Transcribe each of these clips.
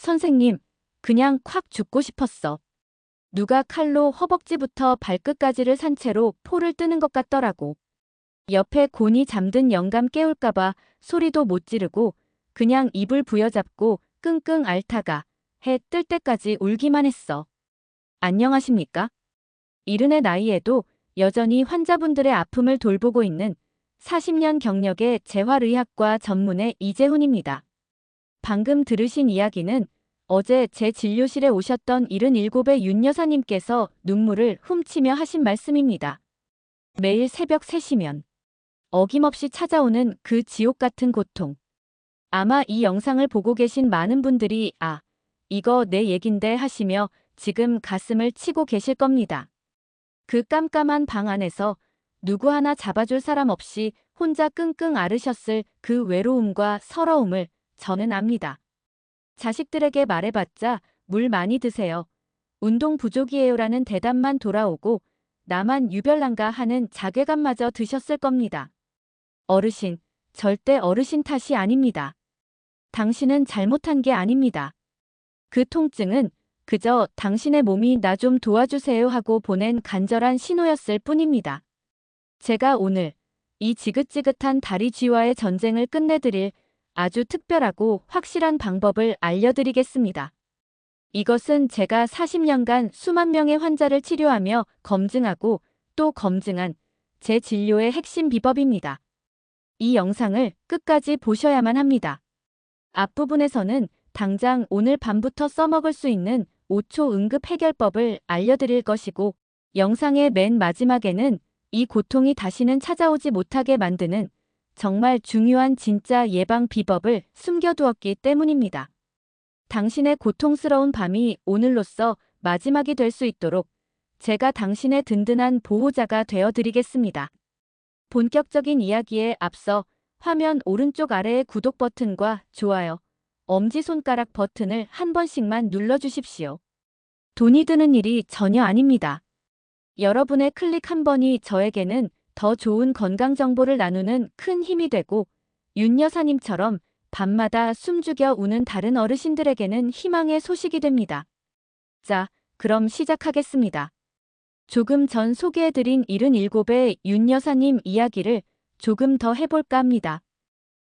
선생님, 그냥 콱 죽고 싶었어. 누가 칼로 허벅지부터 발끝까지를 산 채로 포를 뜨는 것 같더라고. 옆에 곤히 잠든 영감 깨울까봐 소리도 못 지르고 그냥 입을 부여잡고 끙끙 앓다가 해 뜰 때까지 울기만 했어. 안녕하십니까? 이른의 나이에도 여전히 환자분들의 아픔을 돌보고 있는 40년 경력의 재활의학과 전문의 이재훈입니다. 방금 들으신 이야기는 어제 제 진료실에 오셨던 77의 윤 여사님께서 눈물을 훔치며 하신 말씀입니다. 매일 새벽 3시면 어김없이 찾아오는 그 지옥 같은 고통. 아마 이 영상을 보고 계신 많은 분들이 이거 내 얘긴데 하시며 지금 가슴을 치고 계실 겁니다. 그 깜깜한 방 안에서 누구 하나 잡아줄 사람 없이 혼자 끙끙 앓으셨을 그 외로움과 서러움을 저는 압니다. 자식들에게 말해봤자 물 많이 드세요. 운동 부족이에요라는 대답만 돌아오고 나만 유별난가 하는 자괴감마저 드셨을 겁니다. 어르신, 절대 어르신 탓이 아닙니다. 당신은 잘못한 게 아닙니다. 그 통증은 그저 당신의 몸이 나 좀 도와주세요 하고 보낸 간절한 신호였을 뿐입니다. 제가 오늘 이 지긋지긋한 다리 쥐와의 전쟁을 끝내드릴 아주 특별하고 확실한 방법을 알려드리겠습니다. 이것은 제가 40년간 수만 명의 환자를 치료하며 검증하고 또 검증한 제 진료의 핵심 비법입니다. 이 영상을 끝까지 보셔야만 합니다. 앞부분에서는 당장 오늘 밤부터 써먹을 수 있는 5초 응급 해결법을 알려드릴 것이고 영상의 맨 마지막에는 이 고통이 다시는 찾아오지 못하게 만드는 정말 중요한 진짜 예방 비법을 숨겨두었기 때문입니다. 당신의 고통스러운 밤이 오늘로써 마지막이 될 수 있도록 제가 당신의 든든한 보호자가 되어드리겠습니다. 본격적인 이야기에 앞서 화면 오른쪽 아래의 구독 버튼과 좋아요, 엄지손가락 버튼을 한 번씩만 눌러주십시오. 돈이 드는 일이 전혀 아닙니다. 여러분의 클릭 한 번이 저에게는 더 좋은 건강 정보를 나누는 큰 힘이 되고 윤 여사님처럼 밤마다 숨죽여 우는 다른 어르신들에게는 희망의 소식이 됩니다. 자, 그럼 시작하겠습니다. 조금 전 소개해드린 77의 윤 여사님 이야기를 조금 더 해볼까 합니다.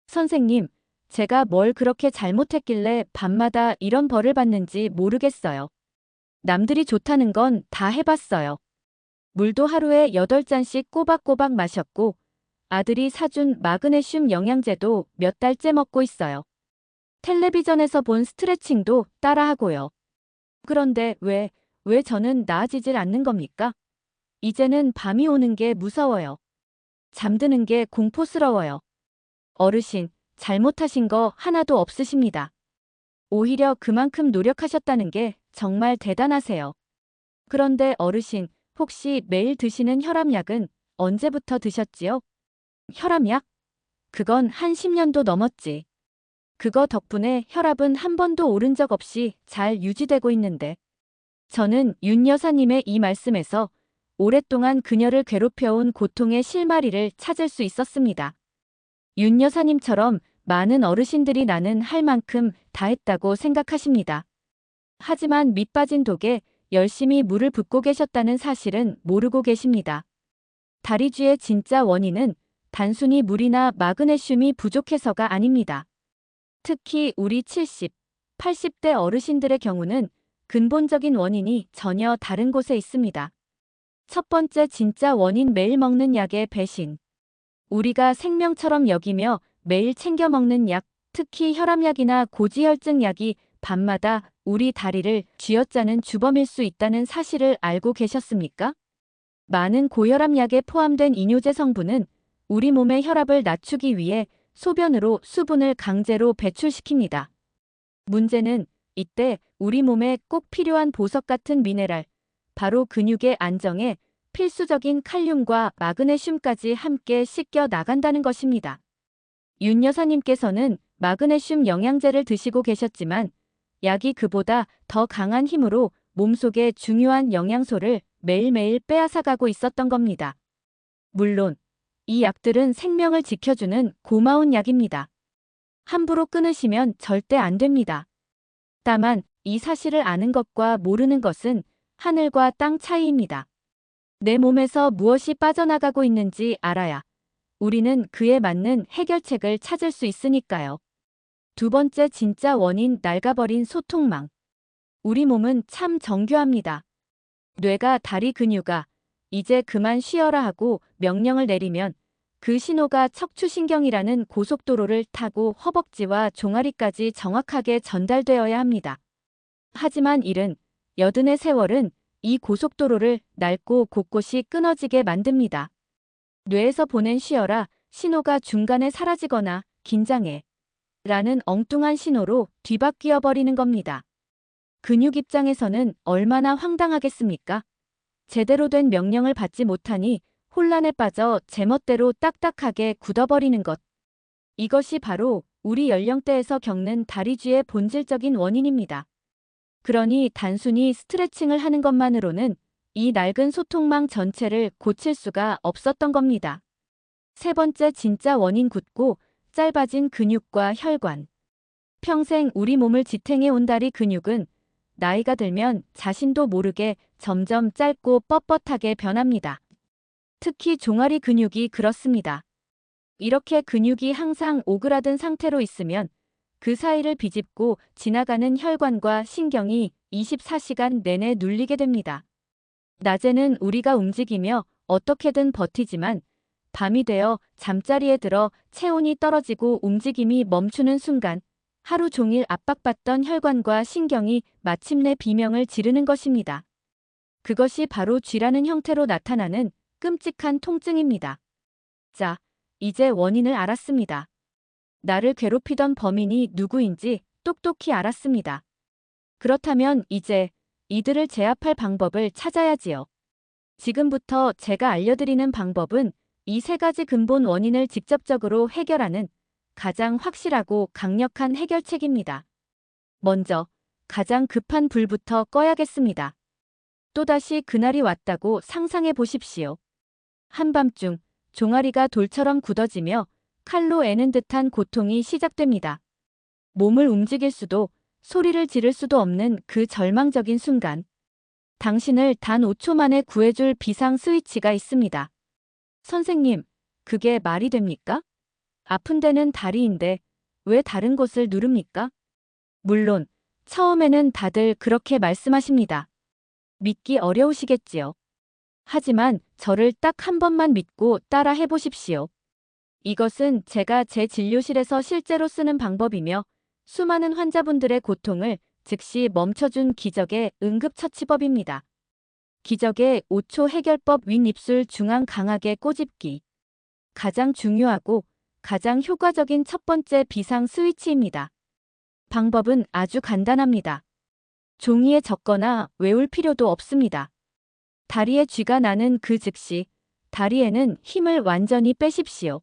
선생님, 제가 뭘 그렇게 잘못했길래 밤마다 이런 벌을 받는지 모르겠어요. 남들이 좋다는 건 다 해봤어요. 물도 하루에 8잔씩 꼬박꼬박 마셨고 아들이 사준 마그네슘 영양제도 몇 달째 먹고 있어요. 텔레비전에서 본 스트레칭도 따라하고요. 그런데 왜 저는 나아지질 않는 겁니까? 이제는 밤이 오는 게 무서워요. 잠드는 게 공포스러워요. 어르신, 잘못하신 거 하나도 없으십니다. 오히려 그만큼 노력하셨다는 게 정말 대단하세요. 그런데 어르신, 혹시 매일 드시는 혈압약은 언제부터 드셨지요? 혈압약? 그건 한 10년도 넘었지. 그거 덕분에 혈압은 한 번도 오른 적 없이 잘 유지되고 있는데. 저는 윤 여사님의 이 말씀에서 오랫동안 그녀를 괴롭혀온 고통의 실마리를 찾을 수 있었습니다. 윤 여사님처럼 많은 어르신들이 나는 할 만큼 다 했다고 생각하십니다. 하지만 밑 빠진 독에 열심히 물을 붓고 계셨다는 사실은 모르고 계십니다. 다리쥐의 진짜 원인은 단순히 물이나 마그네슘이 부족해서가 아닙니다. 특히 우리 70, 80대 어르신들의 경우는 근본적인 원인이 전혀 다른 곳에 있습니다. 첫 번째 진짜 원인 매일 먹는 약의 배신. 우리가 생명처럼 여기며 매일 챙겨 먹는 약, 특히 혈압약이나 고지혈증 약이 밤마다 우리 다리를 쥐어짜는 주범일 수 있다는 사실을 알고 계셨습니까? 많은 고혈압 약에 포함된 이뇨제 성분은 우리 몸의 혈압을 낮추기 위해 소변으로 수분을 강제로 배출시킵니다. 문제는 이때 우리 몸에 꼭 필요한 보석 같은 미네랄, 바로 근육의 안정에 필수적인 칼륨과 마그네슘까지 함께 씻겨 나간다는 것입니다. 윤 여사님께서는 마그네슘 영양제를 드시고 계셨지만 약이 그보다 더 강한 힘으로 몸속의 중요한 영양소를 매일매일 빼앗아가고 있었던 겁니다. 물론 이 약들은 생명을 지켜주는 고마운 약입니다. 함부로 끊으시면 절대 안 됩니다. 다만 이 사실을 아는 것과 모르는 것은 하늘과 땅 차이입니다. 내 몸에서 무엇이 빠져나가고 있는지 알아야 우리는 그에 맞는 해결책을 찾을 수 있으니까요. 두 번째 진짜 원인 낡아버린 소통망. 우리 몸은 참 정교합니다. 뇌가 다리 근육아, 이제 그만 쉬어라 하고 명령을 내리면 그 신호가 척추신경이라는 고속도로를 타고 허벅지와 종아리까지 정확하게 전달되어야 합니다. 하지만 이른 여든의 세월은 이 고속도로를 낡고 곳곳이 끊어지게 만듭니다. 뇌에서 보낸 쉬어라 신호가 중간에 사라지거나 긴장해 라는 엉뚱한 신호로 뒤바뀌어 버리는 겁니다. 근육 입장에서는 얼마나 황당하겠습니까? 제대로 된 명령을 받지 못하니 혼란에 빠져 제멋대로 딱딱하게 굳어버리는 것. 이것이 바로 우리 연령대에서 겪는 다리쥐의 본질적인 원인입니다. 그러니 단순히 스트레칭을 하는 것만으로는 이 낡은 소통망 전체를 고칠 수가 없었던 겁니다. 세 번째 진짜 원인 굳고 짧아진 근육과 혈관. 평생 우리 몸을 지탱해 온 다리 근육은 나이가 들면 자신도 모르게 점점 짧고 뻣뻣하게 변합니다. 특히 종아리 근육이 그렇습니다. 이렇게 근육이 항상 오그라든 상태로 있으면 그 사이를 비집고 지나가는 혈관과 신경이 24시간 내내 눌리게 됩니다. 낮에는 우리가 움직이며 어떻게든 버티지만 밤이 되어 잠자리에 들어 체온이 떨어지고 움직임이 멈추는 순간 하루 종일 압박받던 혈관과 신경이 마침내 비명을 지르는 것입니다. 그것이 바로 쥐라는 형태로 나타나는 끔찍한 통증입니다. 자, 이제 원인을 알았습니다. 나를 괴롭히던 범인이 누구인지 똑똑히 알았습니다. 그렇다면 이제 이들을 제압할 방법을 찾아야지요. 지금부터 제가 알려드리는 방법은 이 세 가지 근본 원인을 직접적으로 해결하는 가장 확실하고 강력한 해결책입니다. 먼저 가장 급한 불부터 꺼야겠습니다. 또다시 그날이 왔다고 상상해 보십시오. 한밤중 종아리가 돌처럼 굳어지며 칼로 애는 듯한 고통이 시작됩니다. 몸을 움직일 수도 소리를 지를 수도 없는 그 절망적인 순간. 당신을 단 5초 만에 구해줄 비상 스위치가 있습니다. 선생님, 그게 말이 됩니까? 아픈 데는 다리인데 왜 다른 곳을 누릅니까? 물론 처음에는 다들 그렇게 말씀하십니다. 믿기 어려우시겠지요. 하지만 저를 딱 한 번만 믿고 따라 해보십시오. 이것은 제가 제 진료실에서 실제로 쓰는 방법이며 수많은 환자분들의 고통을 즉시 멈춰준 기적의 응급처치법입니다. 기적의 5초 해결법 윗입술 중앙 강하게 꼬집기. 가장 중요하고 가장 효과적인 첫 번째 비상 스위치입니다. 방법은 아주 간단합니다. 종이에 적거나 외울 필요도 없습니다. 다리에 쥐가 나는 그 즉시 다리에는 힘을 완전히 빼십시오.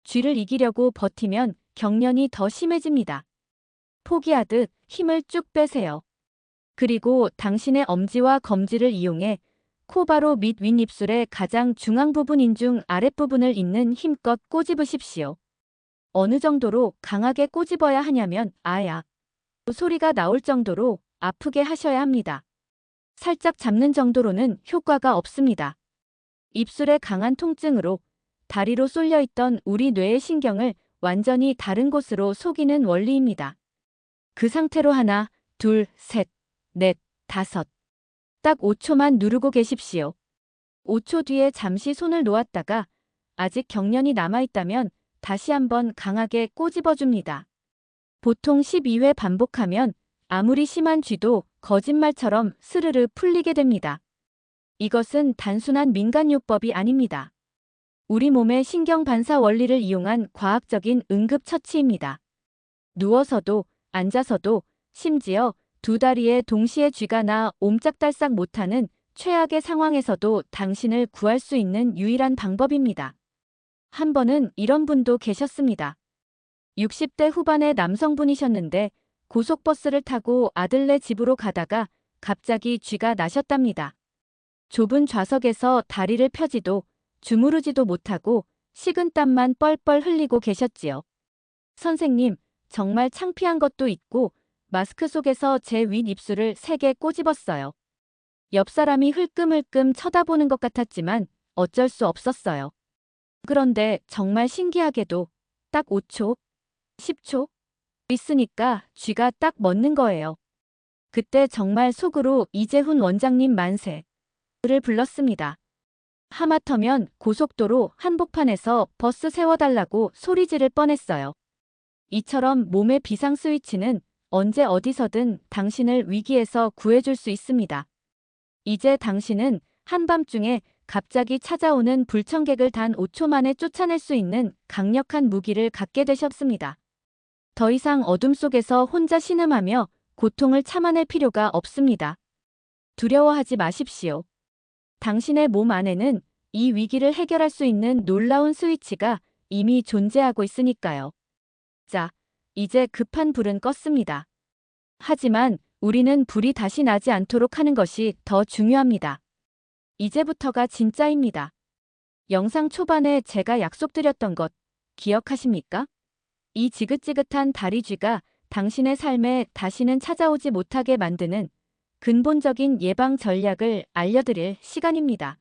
쥐를 이기려고 버티면 경련이 더 심해집니다. 포기하듯 힘을 쭉 빼세요. 그리고 당신의 엄지와 검지를 이용해 코바로 밑 윗입술의 가장 중앙 부분인 중 아랫부분을 잇는 힘껏 꼬집으십시오. 어느 정도로 강하게 꼬집어야 하냐면 아야 소리가 나올 정도로 아프게 하셔야 합니다. 살짝 잡는 정도로는 효과가 없습니다. 입술의 강한 통증으로 다리로 쏠려있던 우리 뇌의 신경을 완전히 다른 곳으로 속이는 원리입니다. 그 상태로 하나, 둘, 셋, 넷, 다섯. 딱 5초만 누르고 계십시오. 5초 뒤에 잠시 손을 놓았다가 아직 경련이 남아있다면 다시 한번 강하게 꼬집어줍니다. 보통 12회 반복하면 아무리 심한 쥐도 거짓말처럼 스르르 풀리게 됩니다. 이것은 단순한 민간요법이 아닙니다. 우리 몸의 신경 반사 원리를 이용한 과학적인 응급처치입니다. 누워서도 앉아서도 심지어 두 다리에 동시에 쥐가 나 옴짝달싹 못하는 최악의 상황에서도 당신을 구할 수 있는 유일한 방법입니다. 한 번은 이런 분도 계셨습니다. 60대 후반의 남성분이셨는데 고속버스를 타고 아들네 집으로 가다가 갑자기 쥐가 나셨답니다. 좁은 좌석에서 다리를 펴지도 주무르지도 못하고 식은땀만 뻘뻘 흘리고 계셨지요. 선생님, 정말 창피한 것도 있고 마스크 속에서 제 윗입술을 세게 꼬집었어요. 옆 사람이 흘끔흘끔 쳐다보는 것 같았지만 어쩔 수 없었어요. 그런데 정말 신기하게도 딱 5초, 10초 있으니까 쥐가 딱 멎는 거예요. 그때 정말 속으로 이재훈 원장님 만세를 불렀습니다. 하마터면 고속도로 한복판에서 버스 세워달라고 소리 지를 뻔했어요. 이처럼 몸의 비상 스위치는 언제 어디서든 당신을 위기에서 구해줄 수 있습니다. 이제 당신은 한밤중에 갑자기 찾아오는 불청객을 단 5초 만에 쫓아낼 수 있는 강력한 무기를 갖게 되셨습니다. 더 이상 어둠 속에서 혼자 신음하며 고통을 참아낼 필요가 없습니다. 두려워하지 마십시오. 당신의 몸 안에는 이 위기를 해결할 수 있는 놀라운 스위치가 이미 존재하고 있으니까요. 자, 이제 급한 불은 껐습니다. 하지만 우리는 불이 다시 나지 않도록 하는 것이 더 중요합니다. 이제부터가 진짜입니다. 영상 초반에 제가 약속드렸던 것 기억하십니까? 이 지긋지긋한 다리쥐가 당신의 삶에 다시는 찾아오지 못하게 만드는 근본적인 예방 전략을 알려드릴 시간입니다.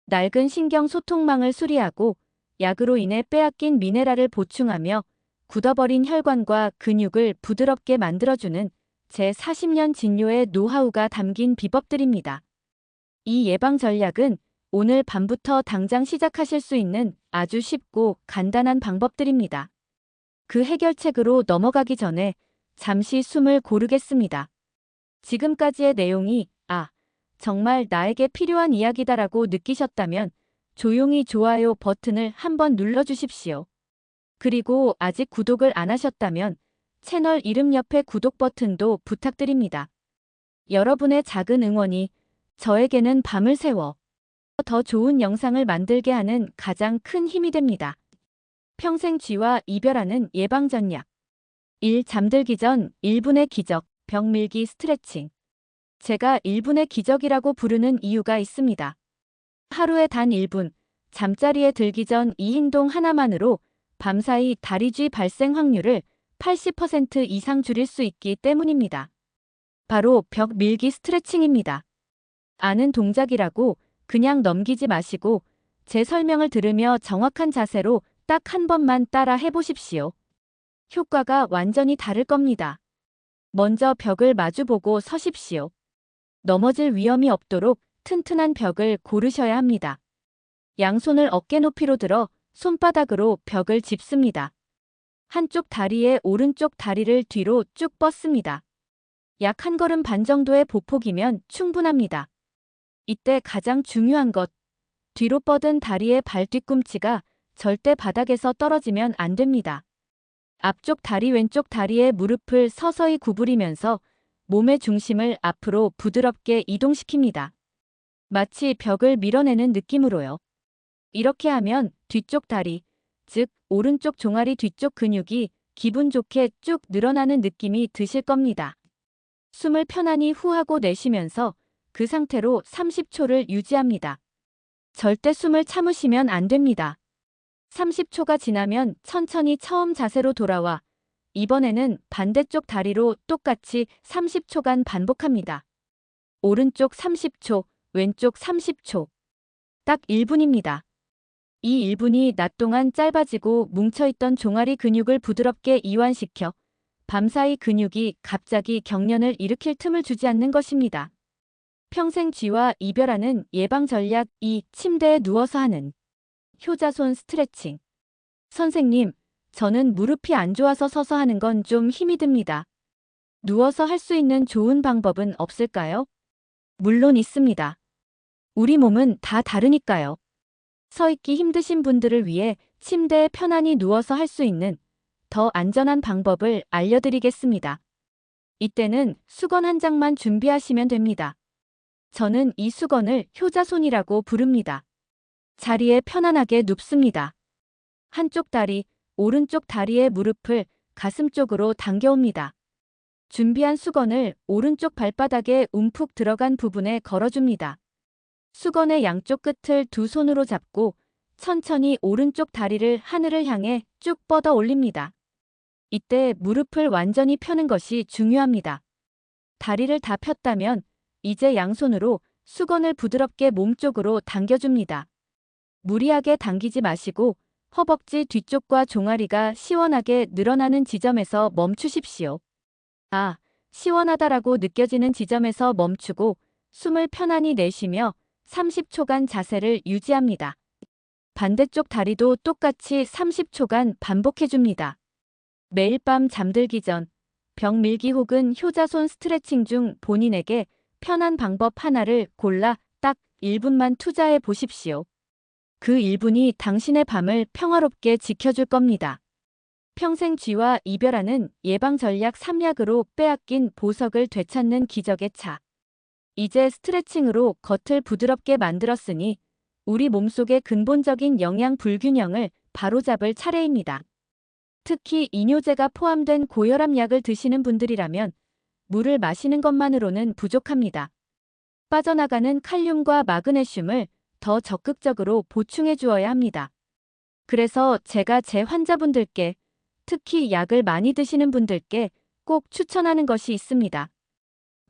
낡은 신경 소통망을 수리하고 약으로 인해 빼앗긴 미네랄을 보충하며 굳어버린 혈관과 근육을 부드럽게 만들어주는 제 40년 진료의 노하우가 담긴 비법들입니다. 이 예방 전략은 오늘 밤부터 당장 시작하실 수 있는 아주 쉽고 간단한 방법들입니다. 그 해결책으로 넘어가기 전에 잠시 숨을 고르겠습니다. 지금까지의 내용이 정말 나에게 필요한 이야기다라고 느끼셨다면 조용히 좋아요 버튼을 한번 눌러주십시오. 그리고 아직 구독을 안 하셨다면 채널 이름 옆에 구독 버튼도 부탁드립니다. 여러분의 작은 응원이 저에게는 밤을 새워 더 좋은 영상을 만들게 하는 가장 큰 힘이 됩니다. 평생 쥐와 이별하는 예방 전략. 1. 잠들기 전 1분의 기적, 벽 밀기 스트레칭. 제가 1분의 기적이라고 부르는 이유가 있습니다. 하루에 단 1분, 잠자리에 들기 전 이 행동 하나만으로 밤사이 다리쥐 발생 확률을 80% 이상 줄일 수 있기 때문입니다. 바로 벽 밀기 스트레칭입니다. 아는 동작이라고 그냥 넘기지 마시고 제 설명을 들으며 정확한 자세로 딱 한 번만 따라 해보십시오. 효과가 완전히 다를 겁니다. 먼저 벽을 마주보고 서십시오. 넘어질 위험이 없도록 튼튼한 벽을 고르셔야 합니다. 양손을 어깨 높이로 들어 손바닥으로 벽을 짚습니다. 한쪽 다리에 오른쪽 다리를 뒤로 쭉 뻗습니다. 약 한 걸음 반 정도의 보폭이면 충분합니다. 이때 가장 중요한 것, 뒤로 뻗은 다리의 발 뒤꿈치가 절대 바닥에서 떨어지면 안 됩니다. 앞쪽 다리 왼쪽 다리의 무릎을 서서히 구부리면서 몸의 중심을 앞으로 부드럽게 이동시킵니다. 마치 벽을 밀어내는 느낌으로요. 이렇게 하면 뒤쪽 다리, 즉 오른쪽 종아리 뒤쪽 근육이 기분 좋게 쭉 늘어나는 느낌이 드실 겁니다. 숨을 편안히 후하고 내쉬면서 그 상태로 30초를 유지합니다. 절대 숨을 참으시면 안 됩니다. 30초가 지나면 천천히 처음 자세로 돌아와 이번에는 반대쪽 다리로 똑같이 30초간 반복합니다. 오른쪽 30초, 왼쪽 30초. 딱 1분입니다. 이 1분이 낮 동안 짧아지고 뭉쳐있던 종아리 근육을 부드럽게 이완시켜 밤사이 근육이 갑자기 경련을 일으킬 틈을 주지 않는 것입니다. 평생 쥐와 이별하는 예방 전략 2. 침대에 누워서 하는 효자손 스트레칭. 선생님, 저는 무릎이 안 좋아서 서서 하는 건 좀 힘이 듭니다. 누워서 할 수 있는 좋은 방법은 없을까요? 물론 있습니다. 우리 몸은 다 다르니까요. 서 있기 힘드신 분들을 위해 침대에 편안히 누워서 할 수 있는 더 안전한 방법을 알려드리겠습니다. 이때는 수건 한 장만 준비하시면 됩니다. 저는 이 수건을 효자손이라고 부릅니다. 자리에 편안하게 눕습니다. 한쪽 다리, 오른쪽 다리의 무릎을 가슴 쪽으로 당겨옵니다. 준비한 수건을 오른쪽 발바닥에 움푹 들어간 부분에 걸어줍니다. 수건의 양쪽 끝을 두 손으로 잡고 천천히 오른쪽 다리를 하늘을 향해 쭉 뻗어 올립니다. 이때 무릎을 완전히 펴는 것이 중요합니다. 다리를 다 폈다면 이제 양손으로 수건을 부드럽게 몸쪽으로 당겨줍니다. 무리하게 당기지 마시고 허벅지 뒤쪽과 종아리가 시원하게 늘어나는 지점에서 멈추십시오. 아, 시원하다라고 느껴지는 지점에서 멈추고 숨을 편안히 내쉬며 30초간 자세를 유지합니다. 반대쪽 다리도 똑같이 30초간 반복해줍니다. 매일 밤 잠들기 전 벽 밀기 혹은 효자손 스트레칭 중 본인에게 편한 방법 하나를 골라 딱 1분만 투자해 보십시오. 그 1분이 당신의 밤을 평화롭게 지켜줄 겁니다. 평생 쥐와 이별하는 예방전략 3약으로 빼앗긴 보석을 되찾는 기적의 차. 이제 스트레칭으로 겉을 부드럽게 만들었으니 우리 몸속의 근본적인 영양 불균형을 바로잡을 차례입니다. 특히 이뇨제가 포함된 고혈압 약을 드시는 분들이라면 물을 마시는 것만으로는 부족합니다. 빠져나가는 칼륨과 마그네슘을 더 적극적으로 보충해 주어야 합니다. 그래서 제가 제 환자분들께, 특히 약을 많이 드시는 분들께 꼭 추천하는 것이 있습니다.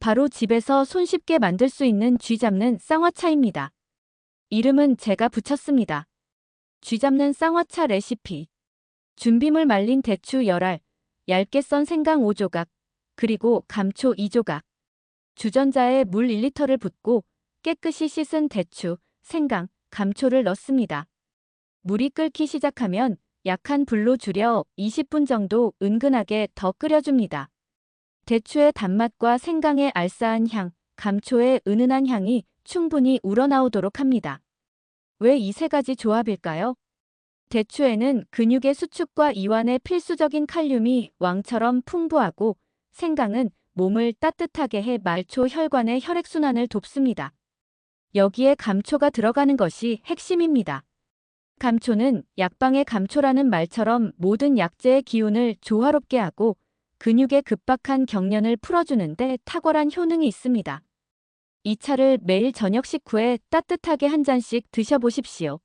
바로 집에서 손쉽게 만들 수 있는 쥐 잡는 쌍화차입니다. 이름은 제가 붙였습니다. 쥐 잡는 쌍화차 레시피. 준비물 말린 대추 열알, 얇게 썬 생강 5조각, 그리고 감초 2조각. 주전자에 물 1리터를 붓고 깨끗이 씻은 대추, 생강, 감초를 넣습니다. 물이 끓기 시작하면 약한 불로 줄여 20분 정도 은근하게 더 끓여줍니다. 대추의 단맛과 생강의 알싸한 향, 감초의 은은한 향이 충분히 우러나오도록 합니다. 왜 이 세 가지 조합일까요? 대추에는 근육의 수축과 이완에 필수적인 칼륨이 왕처럼 풍부하고 생강은 몸을 따뜻하게 해 말초 혈관의 혈액순환을 돕습니다. 여기에 감초가 들어가는 것이 핵심입니다. 감초는 약방의 감초라는 말처럼 모든 약재의 기운을 조화롭게 하고 근육의 급박한 경련을 풀어주는데 탁월한 효능이 있습니다. 이 차를 매일 저녁 식후에 따뜻하게 한 잔씩 드셔보십시오.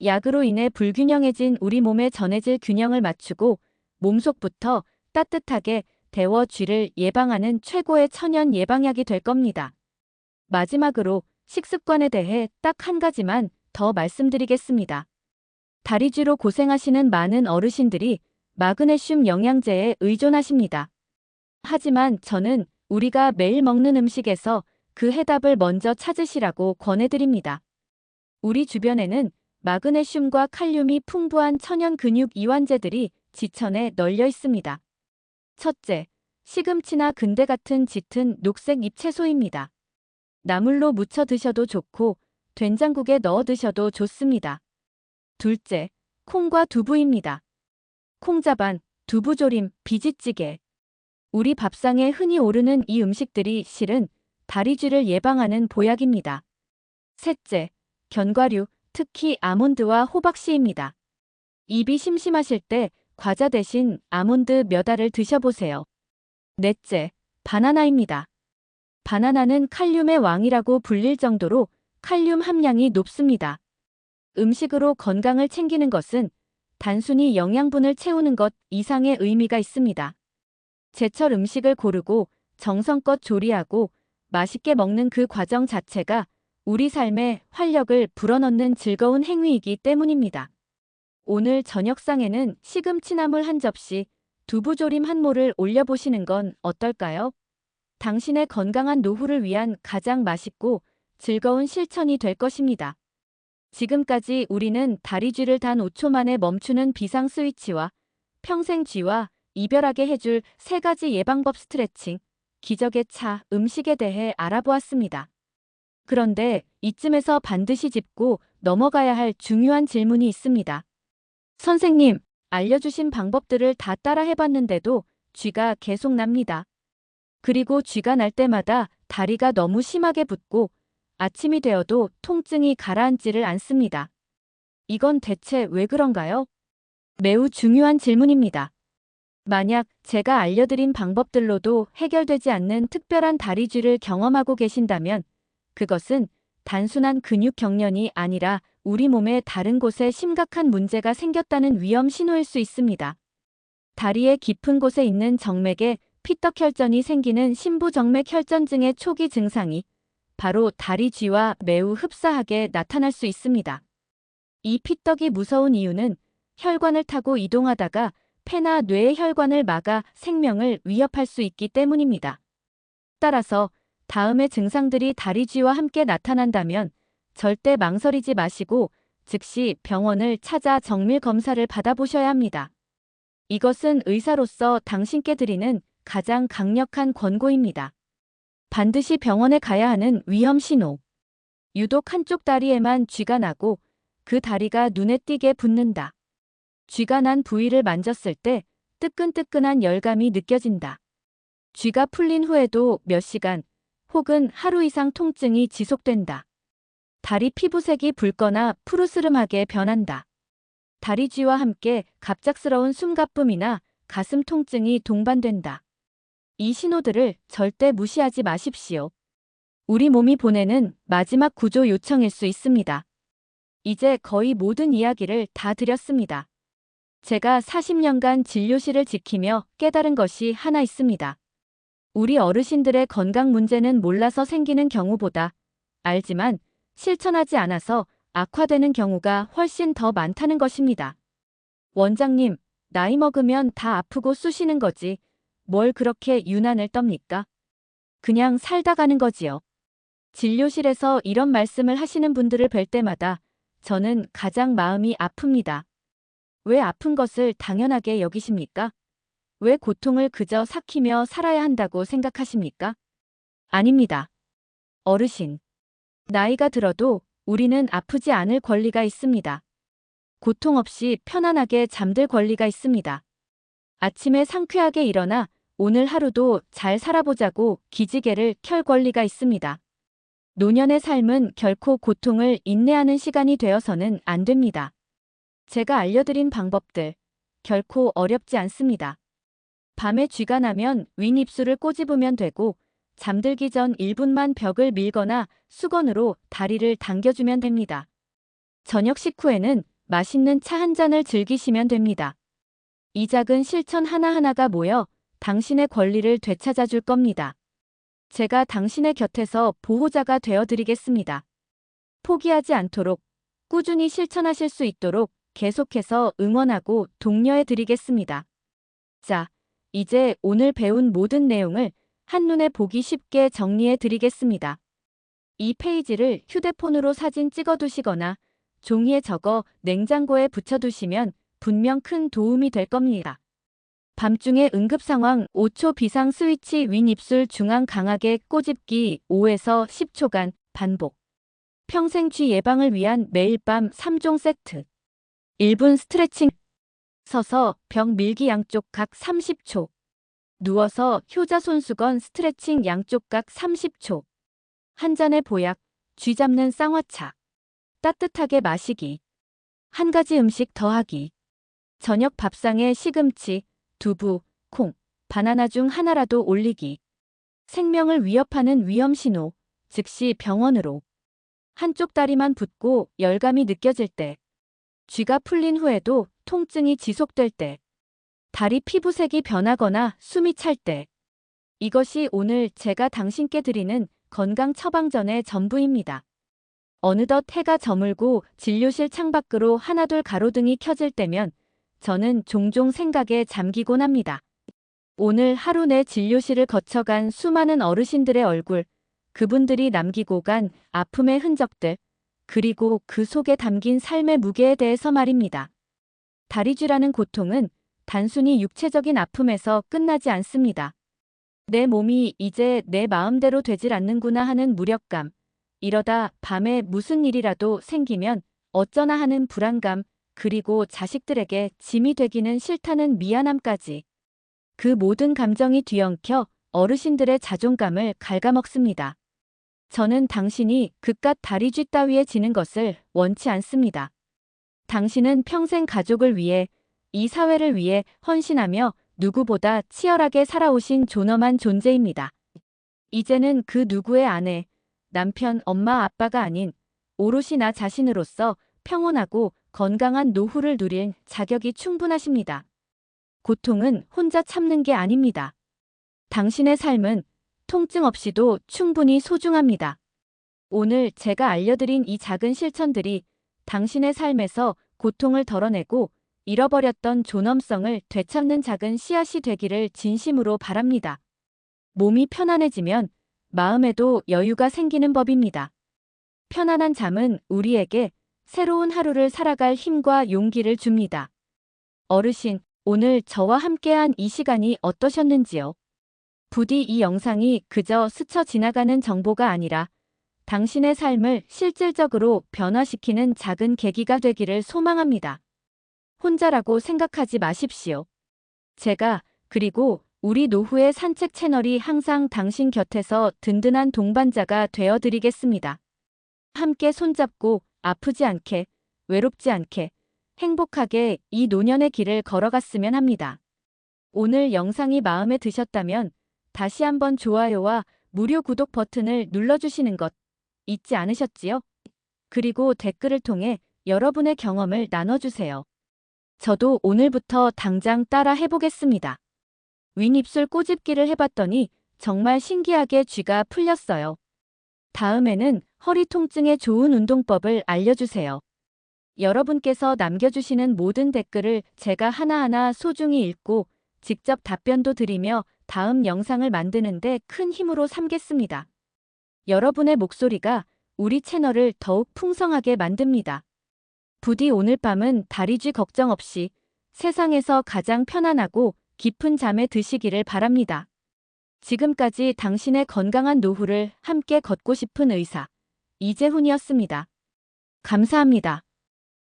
약으로 인해 불균형해진 우리 몸의 전해질 균형을 맞추고 몸속부터 따뜻하게 데워 쥐를 예방하는 최고의 천연 예방약이 될 겁니다. 마지막으로 식습관에 대해 딱 한 가지만 더 말씀드리겠습니다. 다리쥐로 고생하시는 많은 어르신들이 마그네슘 영양제에 의존하십니다. 하지만 저는 우리가 매일 먹는 음식에서 그 해답을 먼저 찾으시라고 권해드립니다. 우리 주변에는 마그네슘과 칼륨이 풍부한 천연 근육 이완제들이 지천에 널려 있습니다. 첫째, 시금치나 근대 같은 짙은 녹색 잎채소입니다. 나물로 무쳐 드셔도 좋고 된장국에 넣어 드셔도 좋습니다. 둘째, 콩과 두부입니다. 콩자반, 두부조림, 비지찌개. 우리 밥상에 흔히 오르는 이 음식들이 실은 다리쥐를 예방하는 보약입니다. 셋째, 견과류, 특히 아몬드와 호박씨입니다. 입이 심심하실 때 과자 대신 아몬드 몇 알을 드셔보세요. 넷째, 바나나입니다. 바나나는 칼륨의 왕이라고 불릴 정도로 칼륨 함량이 높습니다. 음식으로 건강을 챙기는 것은 단순히 영양분을 채우는 것 이상의 의미가 있습니다. 제철 음식을 고르고 정성껏 조리하고 맛있게 먹는 그 과정 자체가 우리 삶에 활력을 불어넣는 즐거운 행위이기 때문입니다. 오늘 저녁상에는 시금치나물 한 접시, 두부조림 한 모를 올려보시는 건 어떨까요? 당신의 건강한 노후를 위한 가장 맛있고 즐거운 실천이 될 것입니다. 지금까지 우리는 다리쥐를 단 5초 만에 멈추는 비상 스위치와 평생 쥐와 이별하게 해줄 3가지 예방법 스트레칭, 기적의 차, 음식에 대해 알아보았습니다. 그런데 이쯤에서 반드시 짚고 넘어가야 할 중요한 질문이 있습니다. 선생님, 알려주신 방법들을 다 따라 해봤는데도 쥐가 계속 납니다. 그리고 쥐가 날 때마다 다리가 너무 심하게 붓고 아침이 되어도 통증이 가라앉지를 않습니다. 이건 대체 왜 그런가요? 매우 중요한 질문입니다. 만약 제가 알려드린 방법들로도 해결되지 않는 특별한 다리쥐를 경험하고 계신다면 그것은 단순한 근육 경련이 아니라 우리 몸의 다른 곳에 심각한 문제가 생겼다는 위험 신호일 수 있습니다. 다리의 깊은 곳에 있는 정맥에 피떡혈전이 생기는 심부정맥혈전증의 초기 증상이 바로 다리 쥐와 매우 흡사하게 나타날 수 있습니다. 이 피떡이 무서운 이유는 혈관을 타고 이동하다가 폐나 뇌의 혈관을 막아 생명을 위협할 수 있기 때문입니다. 따라서 다음의 증상들이 다리 쥐와 함께 나타난다면 절대 망설이지 마시고 즉시 병원을 찾아 정밀 검사를 받아보셔야 합니다. 이것은 의사로서 당신께 드리는 가장 강력한 권고입니다. 반드시 병원에 가야 하는 위험 신호. 유독 한쪽 다리에만 쥐가 나고 그 다리가 눈에 띄게 붓는다. 쥐가 난 부위를 만졌을 때 뜨끈뜨끈한 열감이 느껴진다. 쥐가 풀린 후에도 몇 시간 혹은 하루 이상 통증이 지속된다. 다리 피부색이 붉거나 푸르스름하게 변한다. 다리 쥐와 함께 갑작스러운 숨가쁨이나 가슴 통증이 동반된다. 이 신호들을 절대 무시하지 마십시오. 우리 몸이 보내는 마지막 구조 요청일 수 있습니다. 이제 거의 모든 이야기를 다 드렸습니다. 제가 40년간 진료실을 지키며 깨달은 것이 하나 있습니다. 우리 어르신들의 건강 문제는 몰라서 생기는 경우보다 알지만 실천하지 않아서 악화되는 경우가 훨씬 더 많다는 것입니다. 원장님, 나이 먹으면 다 아프고 쑤시는 거지. 뭘 그렇게 유난을 떱니까? 그냥 살다 가는 거지요. 진료실에서 이런 말씀을 하시는 분들을 뵐 때마다 저는 가장 마음이 아픕니다. 왜 아픈 것을 당연하게 여기십니까? 왜 고통을 그저 삭히며 살아야 한다고 생각하십니까? 아닙니다. 어르신. 나이가 들어도 우리는 아프지 않을 권리가 있습니다. 고통 없이 편안하게 잠들 권리가 있습니다. 아침에 상쾌하게 일어나 오늘 하루도 잘 살아보자고 기지개를 켤 권리가 있습니다. 노년의 삶은 결코 고통을 인내하는 시간이 되어서는 안 됩니다. 제가 알려드린 방법들 결코 어렵지 않습니다. 밤에 쥐가 나면 윗입술을 꼬집으면 되고 잠들기 전 1분만 벽을 밀거나 수건으로 다리를 당겨주면 됩니다. 저녁 식후에는 맛있는 차 한 잔을 즐기시면 됩니다. 이 작은 실천 하나하나가 모여 당신의 권리를 되찾아 줄 겁니다. 제가 당신의 곁에서 보호자가 되어 드리겠습니다. 포기하지 않도록 꾸준히 실천하실 수 있도록 계속해서 응원하고 독려해 드리겠습니다. 자, 이제 오늘 배운 모든 내용을 한눈에 보기 쉽게 정리해 드리겠습니다. 이 페이지를 휴대폰으로 사진 찍어 두시거나 종이에 적어 냉장고에 붙여 두시면 분명 큰 도움이 될 겁니다. 밤중에 응급상황 5초 비상 스위치 윗입술 중앙 강하게 꼬집기 5에서 10초간 반복. 평생 쥐 예방을 위한 매일 밤 3종 세트. 1분 스트레칭. 서서 벽 밀기 양쪽 각 30초. 누워서 효자 손수건 스트레칭 양쪽 각 30초. 한 잔의 보약, 쥐 잡는 쌍화차. 따뜻하게 마시기. 한 가지 음식 더하기. 저녁 밥상에 시금치, 두부, 콩, 바나나 중 하나라도 올리기. 생명을 위협하는 위험 신호, 즉시 병원으로. 한쪽 다리만 붓고 열감이 느껴질 때. 쥐가 풀린 후에도 통증이 지속될 때. 다리 피부색이 변하거나 숨이 찰 때. 이것이 오늘 제가 당신께 드리는 건강 처방전의 전부입니다. 어느덧 해가 저물고 진료실 창밖으로 하나둘 가로등이 켜질 때면 저는 종종 생각에 잠기곤 합니다. 오늘 하루 내 진료실을 거쳐간 수많은 어르신들의 얼굴, 그분들이 남기고 간 아픔의 흔적들, 그리고 그 속에 담긴 삶의 무게에 대해서 말입니다. 다리쥐라는 고통은 단순히 육체적인 아픔에서 끝나지 않습니다. 내 몸이 이제 내 마음대로 되질 않는구나 하는 무력감, 이러다 밤에 무슨 일이라도 생기면 어쩌나 하는 불안감, 그리고 자식들에게 짐이 되기는 싫다는 미안함까지. 그 모든 감정이 뒤엉켜 어르신들의 자존감을 갉아먹습니다. 저는 당신이 그깟 다리쥐 따위에 지는 것을 원치 않습니다. 당신은 평생 가족을 위해, 이 사회를 위해 헌신하며 누구보다 치열하게 살아오신 존엄한 존재입니다. 이제는 그 누구의 아내, 남편, 엄마, 아빠가 아닌 오롯이 나 자신으로서 평온하고 건강한 노후를 누릴 자격이 충분하십니다. 고통은 혼자 참는 게 아닙니다. 당신의 삶은 통증 없이도 충분히 소중합니다. 오늘 제가 알려드린 이 작은 실천들이 당신의 삶에서 고통을 덜어내고 잃어버렸던 존엄성을 되찾는 작은 씨앗이 되기를 진심으로 바랍니다. 몸이 편안해지면 마음에도 여유가 생기는 법입니다. 편안한 잠은 우리에게 새로운 하루를 살아갈 힘과 용기를 줍니다. 어르신, 오늘 저와 함께한 이 시간이 어떠셨는지요? 부디 이 영상이 그저 스쳐 지나가는 정보가 아니라 당신의 삶을 실질적으로 변화시키는 작은 계기가 되기를 소망합니다. 혼자라고 생각하지 마십시오. 제가, 그리고 우리 노후의 산책 채널이 항상 당신 곁에서 든든한 동반자가 되어 드리겠습니다. 함께 손잡고 아프지 않게, 외롭지 않게, 행복하게 이 노년의 길을 걸어갔으면 합니다. 오늘 영상이 마음에 드셨다면 다시 한번 좋아요와 무료 구독 버튼을 눌러주시는 것 잊지 않으셨지요? 그리고 댓글을 통해 여러분의 경험을 나눠주세요. 저도 오늘부터 당장 따라 해보겠습니다. 윗입술 꼬집기를 해봤더니 정말 신기하게 쥐가 풀렸어요. 다음에는 허리 통증에 좋은 운동법을 알려주세요. 여러분께서 남겨주시는 모든 댓글을 제가 하나하나 소중히 읽고 직접 답변도 드리며 다음 영상을 만드는 데 큰 힘으로 삼겠습니다. 여러분의 목소리가 우리 채널을 더욱 풍성하게 만듭니다. 부디 오늘 밤은 다리쥐 걱정 없이 세상에서 가장 편안하고 깊은 잠에 드시기를 바랍니다. 지금까지 당신의 건강한 노후를 함께 걷고 싶은 의사 이재훈이었습니다. 감사합니다.